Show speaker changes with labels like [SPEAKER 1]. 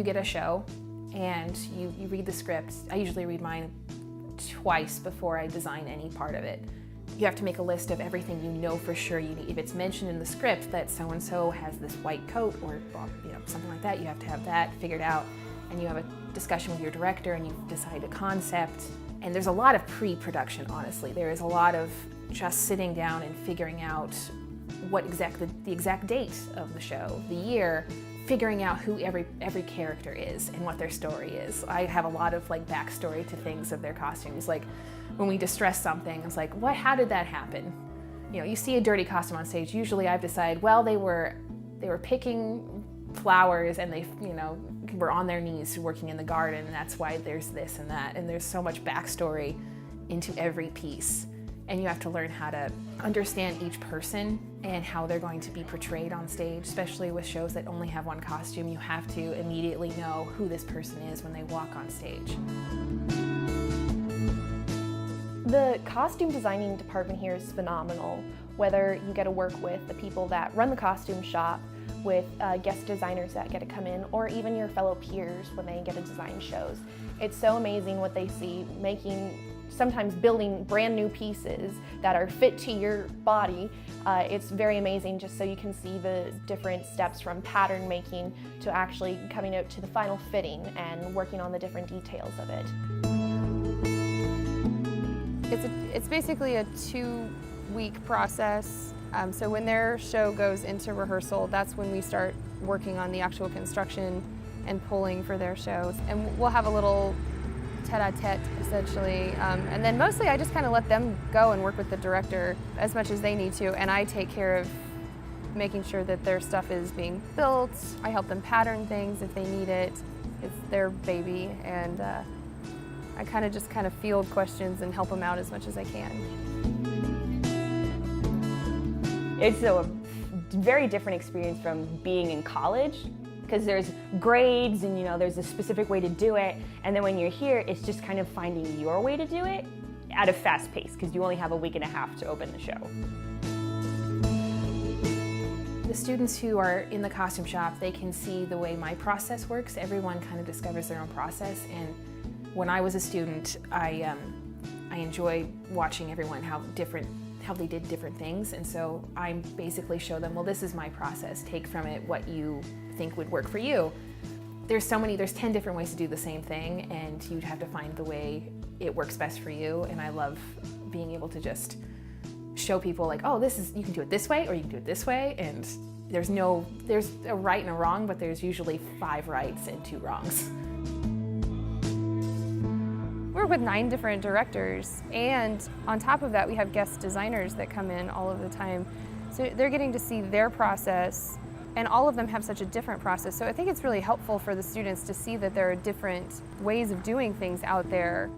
[SPEAKER 1] you get a show and you read the script, I usually read mine twice before I design any part of it. You have to make a list of everything you know for sure you need. If it's mentioned in the script that so-and-so has this white coat or something like that, you have to have that figured out. And you have a discussion with your director and you decide a concept. And there's a lot of pre-production, honestly. There is a lot of just sitting down and figuring out what the exact date of the show, the year, figuring out who every character is and what their story is. I have a lot of backstory to things of their costumes. Like when we distress something, it's like, how did that happen? You see a dirty costume on stage, usually I've decided, well, they were picking flowers and they, were on their knees working in the garden, and that's why there's this and that. And there's so much backstory into every piece. And you have to learn how to understand each person and how they're going to be portrayed on stage, especially with shows that only have one costume. You have to immediately know who this person is when they walk on stage.
[SPEAKER 2] The costume designing department here is phenomenal. Whether you get to work with the people that run the costume shop, with guest designers that get to come in, or even your fellow peers when they get to design shows. It's so amazing what they see, sometimes building brand new pieces that are fit to your body. It's very amazing just so you can see the different steps from pattern making to actually coming out to the final fitting and working on the different details of it.
[SPEAKER 3] It's basically a 2-week process. So when their show goes into rehearsal, that's when we start working on the actual construction and pulling for their shows. And we'll have a little tete-a-tete, essentially. And then mostly I just kind of let them go and work with the director as much as they need to, and I take care of making sure that their stuff is being built. I help them pattern things if they need it. It's their baby, and I kind of field questions and help them out as much as I can.
[SPEAKER 4] It's a very different experience from being in college, because there's grades and there's a specific way to do it, and then when you're here it's just kind of finding your way to do it at a fast pace, because you only have a week and a half to open the show.
[SPEAKER 1] The students who are in the costume shop, they can see the way my process works. Everyone kind of discovers their own process, and when I was a student, I enjoy watching everyone how they did different things, and so I basically show them, well, this is my process. Take from it what you think would work for you. There's 10 different ways to do the same thing, and you'd have to find the way it works best for you. And I love being able to just show people you can do it this way or you can do it this way, and there's a right and a wrong, but there's usually 5 rights and 2 wrongs.
[SPEAKER 3] We work with 9 different directors, and on top of that we have guest designers that come in all of the time. So they're getting to see their process, and all of them have such a different process. So I think it's really helpful for the students to see that there are different ways of doing things out there.